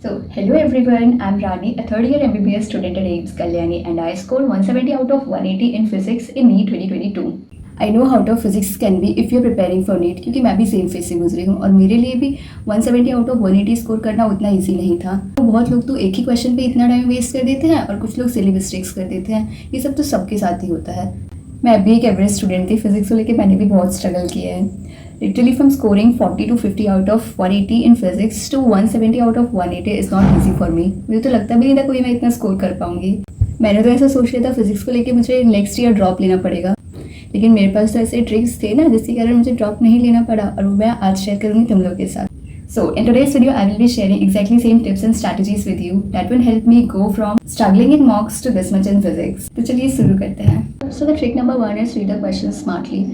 Hello everyone, I'm Rani, a third year MBBS student at AIIMS Kalyani, and I scored 170 out of 180 in physics in NEET 2022. I know how tough physics can be if you're preparing for NEET, क्योंकि मैं भी same phase से गुजरी हूँ और मेरे लिए भी 170 आउट ऑफ 180 स्कोर करना उतना ईजी नहीं था। तो बहुत लोग तो एक ही क्वेश्चन पे इतना टाइम वेस्ट कर देते हैं और कुछ लोग सिली मिस्टेक्स कर देते हैं। ये सब तो सबके साथ ही होता है। मैं अभी एक एवरेज स्टूडेंट थी, फिजिक्स को लेकर मैंने भी बहुत स्ट्रगल किया है। Literally from scoring 40 to 50 out of 180 in physics to 170 out of 180 is not easy for me. मुझे तो लगता भी नहीं था कोई मैं इतना स्कोर कर पाऊंगी। मैंने तो ऐसा सोच लिया था फिजिक्स को लेके मुझे नेक्स्ट ईयर ड्रॉप लेना पड़ेगा, लेकिन मेरे पास तो ऐसे ट्रिक्स थे ना जिसके कारण मुझे ड्रॉप नहीं लेना पड़ा और वो मैं आज शेयर करूँगी तुम लोग के साथ। So in today's video I will be sharing exactly same tips and strategies with you that will help me go from struggling in mocks to this much in physics. तो चलिए शुरू करते हैं। So the trick number 1 is read the question smartly.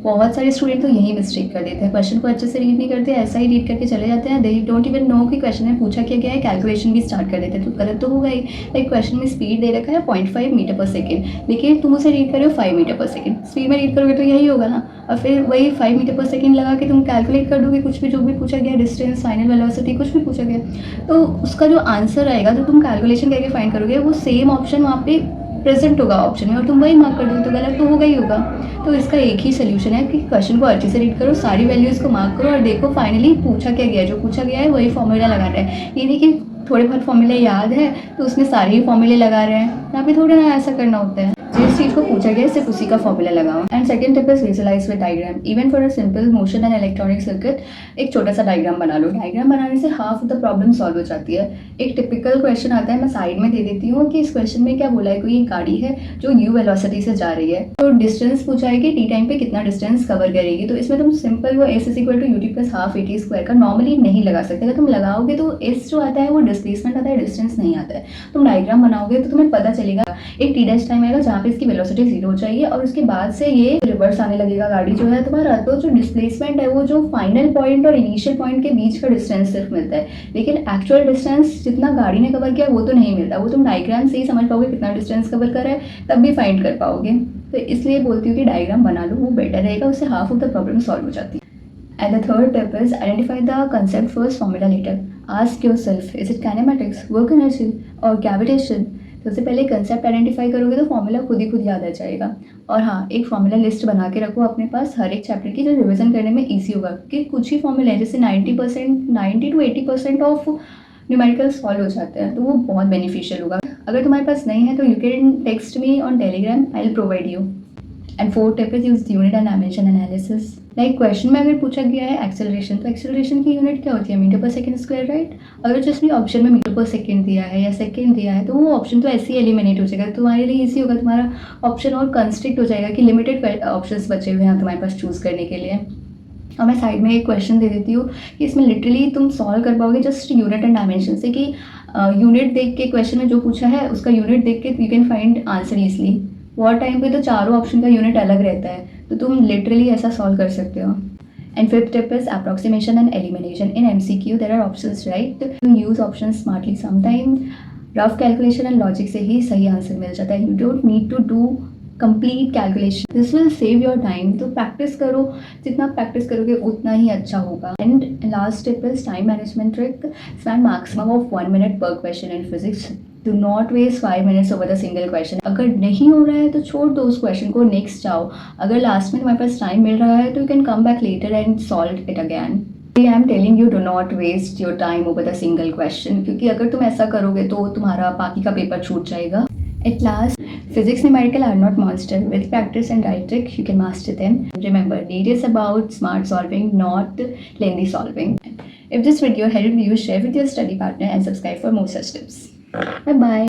बहुत सारे student तो यही mistake कर देते हैं, क्वेश्चन को अच्छे से रीड नहीं करते, ऐसा ही रीड करके चले जाते हैं। दे डोंट इवन नो कि क्वेश्चन में पूछा क्या गया है, कैलकुलेशन भी स्टार्ट कर देते हैं। तो गलत तो होगा ही। लाइक क्वेश्चन में स्पीड दे रखा है 0.5 मीटर पर सेकेंड, लेकिन तुम उसे रीड कर रहे हो 5 मीटर पर सेकेंड। स्पीड में रीड करोगे तो यही होगा ना, और फिर वही 5 मीटर पर सेकेंड लगा के तुम कैलकुलेट कर दोगे कुछ भी, जो भी पूछा गया, डिस्टेंस, फाइनल वेलोसिटी, कुछ भी पूछा गया, तो उसका जो आंसर आएगा जो तुम कैलकुलेशन करके फाइंड करोगे वो सेम ऑप्शन वहाँ पे प्रेजेंट होगा ऑप्शन में और तुम वही मार्क कर दोगे, तो गलत तो होगा ही होगा। तो इसका एक ही सोल्यूशन है कि क्वेश्चन को अच्छे से रीड करो, सारी वैल्यूज़ को मार्क करो और देखो फाइनली पूछा क्या गया है। जो पूछा गया है वही फॉर्मूला लगाना है। ये नहीं कि थोड़े बहुत फॉर्मूले याद है तो उसमें सारे ही फॉर्मूले लगा रहे हैं, यहाँ पे थोड़ा ना ऐसा करना होता है। जिस चीज़ को पूछा गया है सिर्फ उसी का फॉर्मूला लगाओ। And second tip is visualize with diagram. Even for a simple motion and electronic circuit एक छोटा सा डायग्राम बना लो। डायग्राम बनाने से half of the problem solve हो जाती है। एक टिपिकल क्वेश्चन आता है, मैं साइड में दे देती हूँ कि इस क्वेश्चन में क्या बोला है, कोई गाड़ी है जो यू वेलोसिटी से जा रही है, तो डिस्टेंस पूछा है कि टी टाइम पे कितना डिस्टेंस कवर करेगी। तो इसमें तुम सिंपल वो s is equal to ut plus half a t square का नॉर्मली नहीं लगा सकते। अगर तुम लगाओगे तो एस जो आता है वो डिस्प्लेसमेंट आता है, डिस्टेंस नहीं आता है। तुम डायग्राम बनाओगे तो तुम्हें पता चलेगा एक टी डैश टाइम आएगा जहाँ पे इसकी वेलोसिटी 0 हो जाएगी और उसके बाद से ये रिवर्स आने लगेगा गाड़ी जो है तुम्हारा। तो जो डिस्प्लेसमेंट है वो जो फाइनल पॉइंट और इनिशियल पॉइंट के बीच का डिस्टेंस सिर्फ मिलता है, लेकिन एक्चुअल डिस्टेंस जितना गाड़ी ने कवर किया वो तो नहीं मिलता। वो तुम डायग्राम से ही समझ पाओगे कितना डिस्टेंस कवर कर रहा है, तब भी फाइंड कर पाओगे। तो इसलिए बोलती हूँ कि डायग्राम बना लो, वो बेटर रहेगा, उससे half of the problem solve हो जाती है। And the third tip is identify the concept first, formula later. Ask yourself, is it kinematics, work energy or gravitation? सबसे पहले कंसेप्ट आइडेंटिफाई करोगे तो फॉर्मूला खुद ही खुद याद आ जाएगा। और हाँ, एक फॉर्मूला लिस्ट बना के रखो अपने पास हर एक चैप्टर की, जो रिवीजन करने में ईजी होगा। क्योंकि कुछ ही फॉर्मूला है जैसे 90 to 80% ऑफ न्यूमेरिकल सॉल्व हो जाते हैं, तो वो बहुत बेनिफिशियल होगा। अगर तुम्हारे पास नहीं है तो you can text me on Telegram, I will provide you. And fourth tip is use unit and dimension analysis. Like question में अगर पूछा गया है एक्सेलरेशन, तो एक्सेलरेशन की यूनिट क्या होती है, मीटर पर सेकंड स्क्वायर, राइट। अगर जिसने ऑप्शन में मीटर पर सेकंड दिया है या सेकंड दिया है तो वो ऑप्शन तो ऐसे ही एलिमिनेट हो जाएगा। तुम्हारे लिए इजी होगा, तुम्हारा ऑप्शन और कंस्ट्रिक्ट हो जाएगा कि लिमिटेड ऑप्शंस बचे हुए हैं तुम्हारे पास चूज़ करने के लिए। और मैं साइड में एक क्वेश्चन दे देती हूँ कि इसमें लिटरली तुम सॉल्व कर पाओगे जस्ट यूनिट एंड डायमेंशन से, कि यूनिट देख के क्वेश्चन में जो पूछा है उसका यूनिट देख के you can find answer easily. War time पे तो चारों ऑप्शन का यूनिट अलग रहता है, तो तुम लिटरली ऐसा सॉल्व कर सकते हो। And fifth tip is approximation and elimination. In MCQ there are options, right? You use options smartly. Sometimes rough calculation and logic से ही सही आंसर मिल जाता है। You don't need to do complete calculation. This will save your time. तो practice करो, जितना practice करोगे उतना ही अच्छा होगा। And last tip is time management trick. Spend maximum of 1 minute per question in physics. Do not waste 5 minutes over the single question. अगर नहीं हो रहा है तो छोड़ दो उस क्वेश्चन को, नेक्स्ट जाओ। अगर लास्ट में तुम्हारे पास टाइम मिल रहा है तो you can come back later and solve it again. I am telling you do not waste your time over the single question, क्योंकि अगर तुम ऐसा करोगे तो तुम्हारा बाकी का पेपर छूट जाएगा। At last, physics numerical are not monster. With practice and right trick, you can master them. Remember, NEET is about smart solving, not lengthy solving. If this video helped you, share with your study partner and subscribe for more such tips. Bye bye.